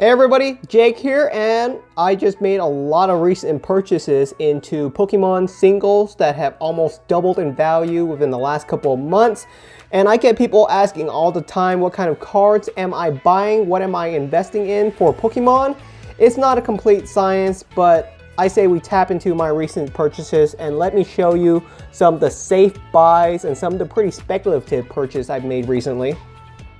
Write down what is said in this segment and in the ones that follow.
Hey everybody, Jake here, and I just made a lot of recent purchases into Pokemon singles that have almost doubled in value within the last couple of months. And I get people asking all the time, what kind of cards am I buying? What am I investing in for Pokemon? It's not a complete science, but I say we tap into my recent purchases and let me show you some of the safe buys and some of the pretty speculative purchases I've made recently.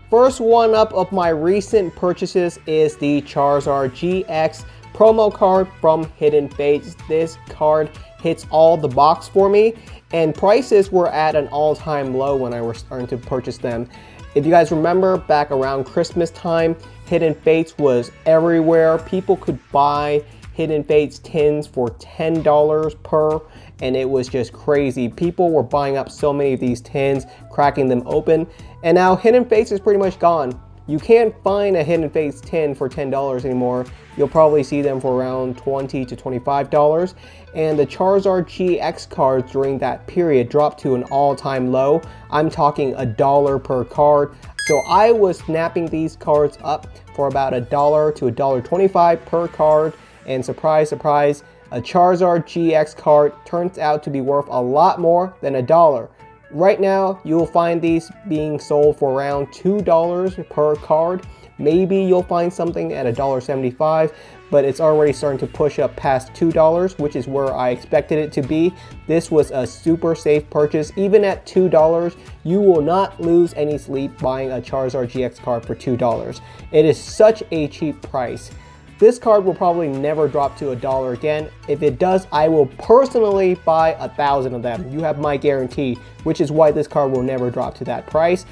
First one up of my recent purchases is the Charizard GX promo card from Hidden Fates. This card hits all the box for me, and prices were at an all-time low when I was starting to purchase them. If you guys remember, back around Christmas time, Hidden Fates was everywhere. People could buy Hidden Fates tins for $10 per, and it was just crazy. People were buying up so many of these tins, cracking them open, and now Hidden Fates is pretty much gone. You can't find a Hidden Fates tin for $10 anymore. You'll probably see them for around $20 to $25, and the Charizard GX cards during that period dropped to an all-time low. I'm talking $1 per card. So I was snapping these cards up for about $1 to $1.25 per card, and surprise, surprise, a Charizard GX card turns out to be worth a lot more than $1. Right now, you'll find these being sold for around $2 per card. Maybe you'll find something at $1.75, but it's already starting to push up past $2, which is where I expected it to be. This was a super safe purchase. Even at $2, you will not lose any sleep buying a Charizard GX card for $2. It is such a cheap price. This card will probably never drop to $1 again. If it does, I will personally buy 1,000 of them. You have my guarantee, which is why this card will never drop to that price.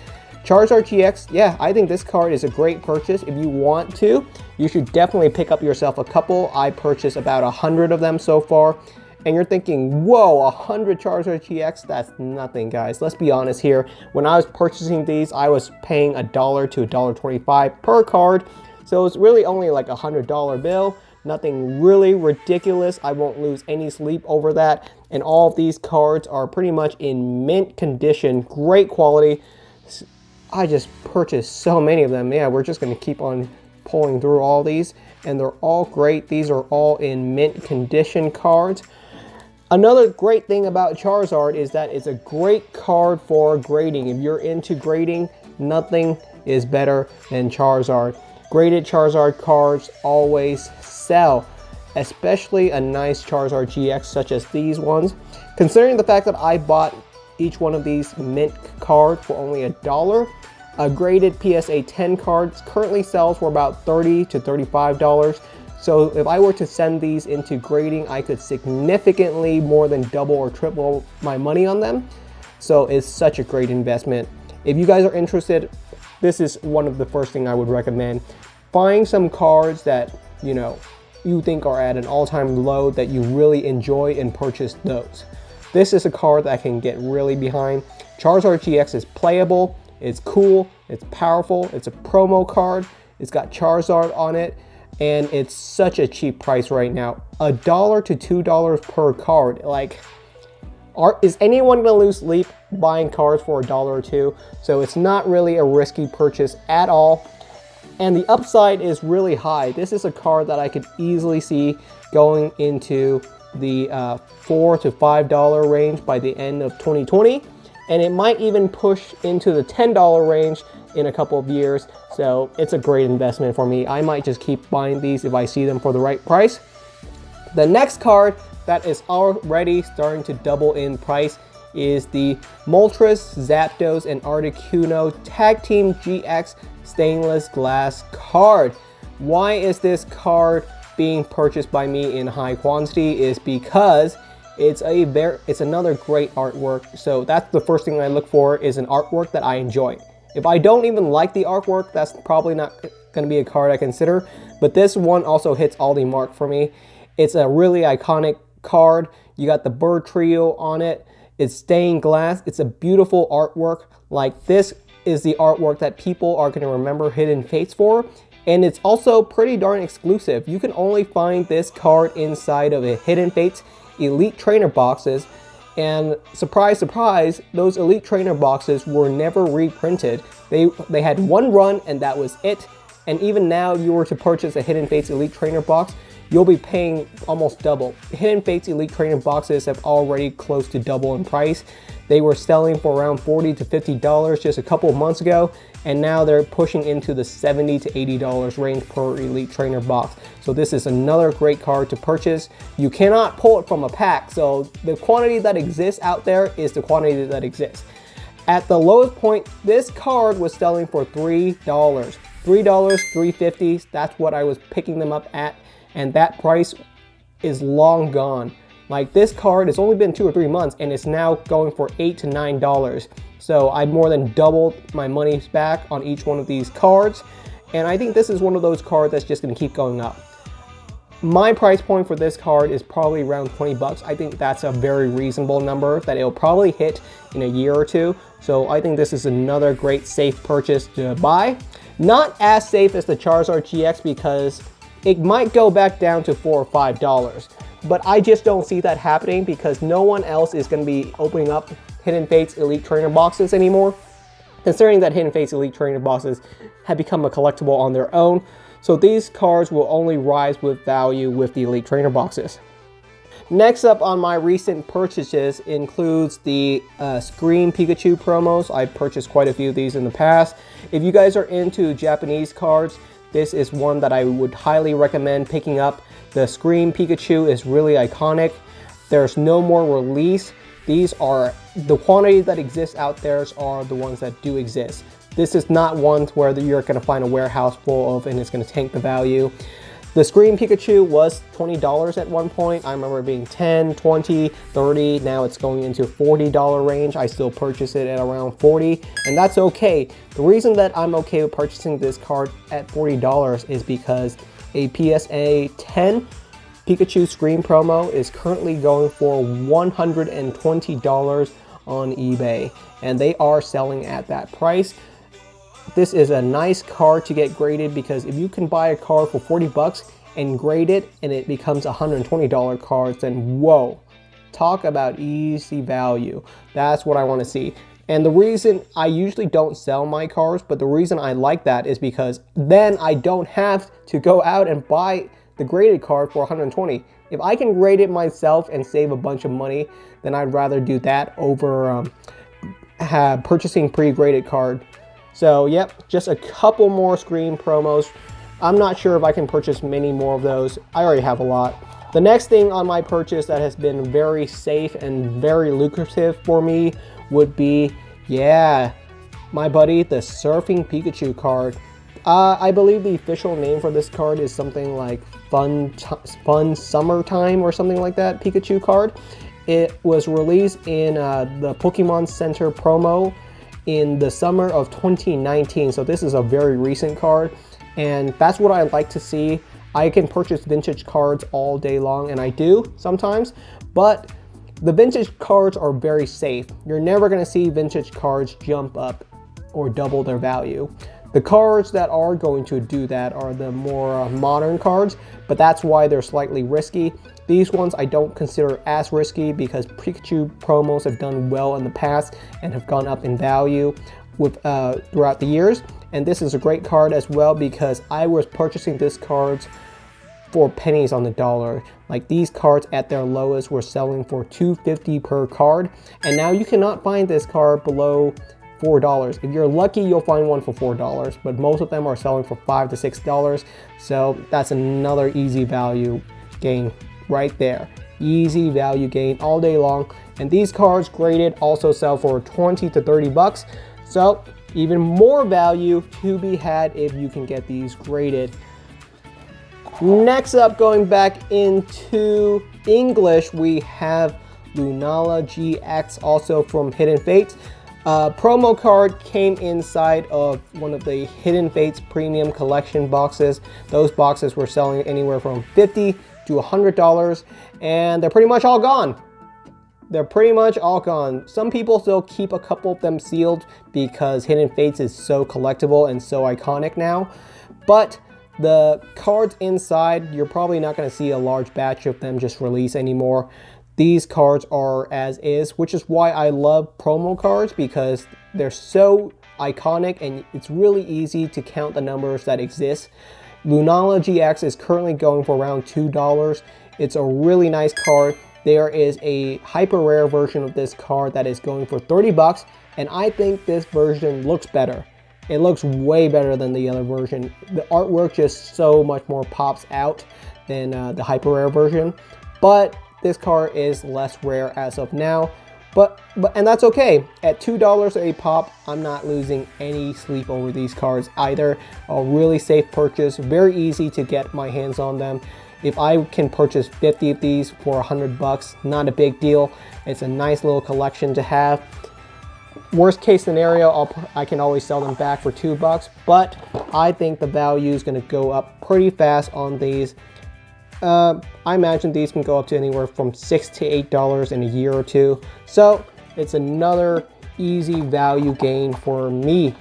Charizard GX, yeah, I think this card is a great purchase. If you want to, you should definitely pick up yourself a couple. I purchased about 100 of them so far. And you're thinking, whoa, 100 Charizard GX? That's nothing, guys. Let's be honest here. When I was purchasing these, I was paying $1 to $1.25 per card. So it's really only like a $100 bill, nothing really ridiculous. I won't lose any sleep over that. And all of these cards are pretty much in mint condition, great quality. I just purchased so many of them. Yeah, we're just gonna keep on pulling through all these, and they're all great. These are all in mint condition cards. Another great thing about Charizard is that it's a great card for grading. If you're into grading, nothing is better than Charizard. Graded Charizard cards always sell, especially a nice Charizard GX such as these ones. Considering the fact that I bought each one of these mint cards for only $1, a graded PSA 10 card currently sells for about $30 to $35. So if I were to send these into grading, I could significantly more than double or triple my money on them. So it's such a great investment. If you guys are interested, this is one of the first thing I would recommend. Find some cards that, you think are at an all-time low that you really enjoy and purchase those. This is a card that I can get really behind. Charizard GX is playable, it's cool, it's powerful, it's a promo card, it's got Charizard on it, and it's such a cheap price right now. $1 to $2 per card. Like, is anyone gonna lose sleep buying cards for $1 or $2? So it's not really a risky purchase at all. And the upside is really high. This is a card that I could easily see going into the $4 to $5 range by the end of 2020. And it might even push into the $10 range in a couple of years. So it's a great investment for me. I might just keep buying these if I see them for the right price. The next card that is already starting to double in price is the Moltres, Zapdos, and Articuno Tag Team GX stainless glass card. Why is this card being purchased by me in high quantity? Is because it's another great artwork. So that's the first thing I look for, is an artwork that I enjoy. If I don't even like the artwork, that's probably not going to be a card I consider. But this one also hits all the mark for me. It's a really iconic card. You got the bird trio on it. It's stained glass. It's a beautiful artwork. Like, this is the artwork that people are going to remember Hidden Fates for. And it's also pretty darn exclusive. You can only find this card inside of a Hidden Fates Elite Trainer boxes. And surprise, surprise, those Elite Trainer boxes were never reprinted. They had one run and that was it. And even now, you were to purchase a Hidden Fates Elite Trainer box, you'll be paying almost double. Hidden Fates Elite Trainer boxes have already close to double in price. They were selling for around $40 to $50 just a couple of months ago, and now they're pushing into the $70 to $80 range per Elite Trainer box. So this is another great card to purchase. You cannot pull it from a pack, so the quantity that exists out there is the quantity that exists. At the lowest point, this card was selling for $3. $3, $3.50, that's what I was picking them up at, and that price is long gone. Like, this card has only been 2 or 3 months and it's now going for $8 to $9. So I more than doubled my money back on each one of these cards. And I think this is one of those cards that's just gonna keep going up. My price point for this card is probably around 20 bucks. I think that's a very reasonable number that it'll probably hit in a year or two. So I think this is another great safe purchase to buy. Not as safe as the Charizard GX because it might go back down to $4 or $5. But I just don't see that happening because no one else is going to be opening up Hidden Fates Elite Trainer boxes anymore, considering that Hidden Fates Elite Trainer boxes have become a collectible on their own. So these cards will only rise with value with the Elite Trainer boxes. Next up on my recent purchases includes the Scream Pikachu promos. I purchased quite a few of these in the past. If you guys are into Japanese cards, this is one that I would highly recommend picking up. The Scream Pikachu is really iconic. There's no more release. These are the quantity that exists out there are the ones that do exist. This is not one where you're going to find a warehouse full of and it's going to tank the value. The Scream Pikachu was $20 at one point. I remember it being 10, 20, 30. Now it's going into $40 range. I still purchase it at around 40, and that's okay. The reason that I'm okay with purchasing this card at $40 is because a PSA 10 Pikachu Scream promo is currently going for $120 on eBay, and they are selling at that price. This is a nice card to get graded because if you can buy a card for 40 bucks and grade it and it becomes a $120 card, then whoa, talk about easy value. That's what I want to see. And the reason I usually don't sell my cards, but the reason I like that is because then I don't have to go out and buy the graded card for 120. If I can grade it myself and save a bunch of money, then I'd rather do that over purchasing pre-graded card. So yep, just a couple more Scream promos. I'm not sure if I can purchase many more of those. I already have a lot. The next thing on my purchase that has been very safe and very lucrative for me would be, yeah, my buddy, the Surfing Pikachu card. I believe the official name for this card is something like Fun Summertime or something like that Pikachu card. It was released in the Pokemon Center promo in the summer of 2019, so this is a very recent card, and that's what I like to see. I can purchase vintage cards all day long, and I do sometimes, but the vintage cards are very safe. You're never going to see vintage cards jump up or double their value. The cards that are going to do that are the more modern cards, but that's why they're slightly risky. These ones I don't consider as risky because Pikachu promos have done well in the past and have gone up in value with throughout the years. And this is a great card as well because I was purchasing this cards for pennies on the dollar. Like, these cards at their lowest were selling for $2.50 per card, and now you cannot find this card below $4. If you're lucky, you'll find one for $4, but most of them are selling for $5 to $6. So that's another easy value gain right there. Easy value gain all day long. And these cards graded also sell for 20 to 30 bucks. So even more value to be had if you can get these graded. Next up, going back into English, we have Lunala GX, also from Hidden Fates. Promo card came inside of one of the Hidden Fates premium collection boxes. Those boxes were selling anywhere from $50 to $100, and they're pretty much all gone. They're pretty much all gone. Some people still keep a couple of them sealed because Hidden Fates is so collectible and so iconic now, but the cards inside, you're probably not going to see a large batch of them just release anymore. These cards are as is, which is why I love promo cards, because they're so iconic, and it's really easy to count the numbers that exist. Lunala GX is currently going for around $2. It's a really nice card. There is a hyper rare version of this card that is going for 30 bucks, and I think this version looks better. It looks way better than the other version. The artwork just so much more pops out than the hyper rare version, but this card is less rare as of now. And that's okay. At $2 a pop, I'm not losing any sleep over these cards either. A really safe purchase, very easy to get my hands on them. If I can purchase 50 of these for 100 bucks, not a big deal. It's a nice little collection to have. Worst case scenario, I can always sell them back for $2, but I think the value is going to go up pretty fast on these. I imagine these can go up to anywhere from $6 to $8 in a year or two. So it's another easy value gain for me.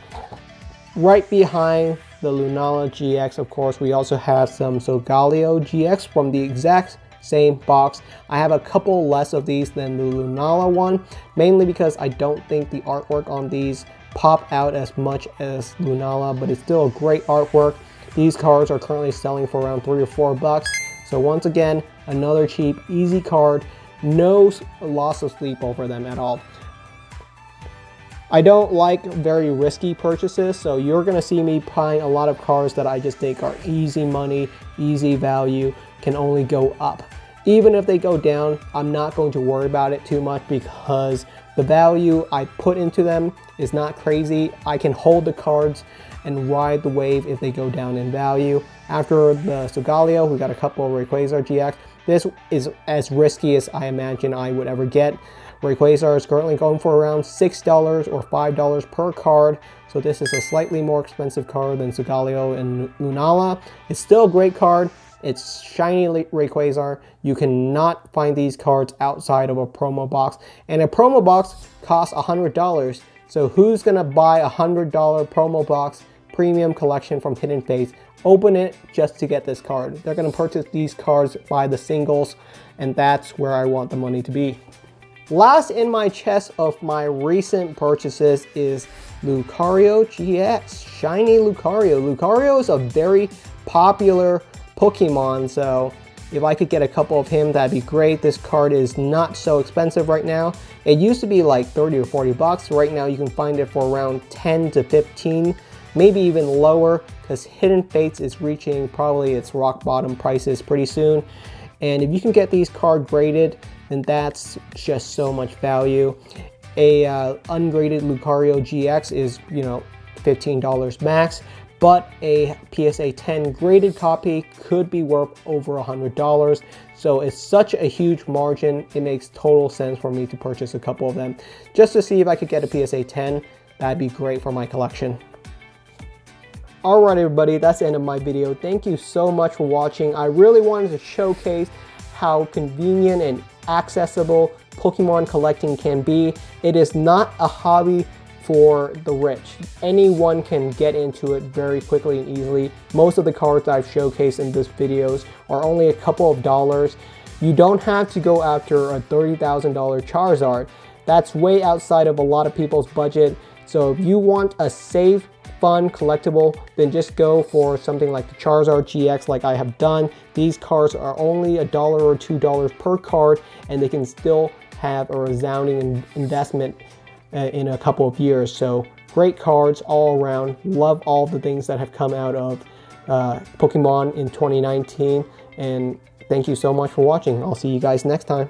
Right behind the Lunala GX, of course, we also have some Solgaleo GX from the exact same box. I have a couple less of these than the Lunala one, mainly because I don't think the artwork on these pop out as much as Lunala, but it's still a great artwork. These cards are currently selling for around $3 or $4. So once again, another cheap, easy card. No loss of sleep over them at all. I don't like very risky purchases, so you're going to see me buying a lot of cards that I just think are easy money, easy value, can only go up. Even if they go down, I'm not going to worry about it too much because the value I put into them is not crazy. I can hold the cards and ride the wave if they go down in value. After the Solgaleo, we got a couple of Rayquaza GX. This is as risky as I imagine I would ever get. Rayquaza is currently going for around $6 or $5 per card, so this is a slightly more expensive card than Solgaleo and Lunala. It's still a great card. It's shiny Rayquaza. You cannot find these cards outside of a promo box, and a promo box costs $100. So who's gonna buy a $100 promo box premium collection from Hidden Fates, open it just to get this card? They're gonna purchase these cards by the singles, and that's where I want the money to be. Last in my chest of my recent purchases is Lucario GX, shiny Lucario. Lucario is a very popular Pokemon, so if I could get a couple of him, that'd be great. This card is not so expensive right now. It used to be like 30 or 40 bucks. Right now you can find it for around 10 to 15, maybe even lower, because Hidden Fates is reaching probably its rock bottom prices pretty soon. And if you can get these card graded, then that's just so much value. A ungraded Lucario GX is, $15 max, but a PSA 10 graded copy could be worth over $100. So it's such a huge margin, it makes total sense for me to purchase a couple of them. Just to see if I could get a PSA 10, that'd be great for my collection. Alright everybody, that's the end of my video. Thank you so much for watching. I really wanted to showcase how convenient and accessible Pokemon collecting can be. It is not a hobby for the rich. Anyone can get into it very quickly and easily. Most of the cards I've showcased in this videos are only a couple of dollars. You don't have to go after a $30,000 Charizard. That's way outside of a lot of people's budget. So if you want a safe, fun collectible, then just go for something like the Charizard GX like I have done. These cards are only $1 or $2 per card, and they can still have a resounding investment in a couple of years. So great cards all around. Love all the things that have come out of Pokemon in 2019, and thank you so much for watching. I'll see you guys next time.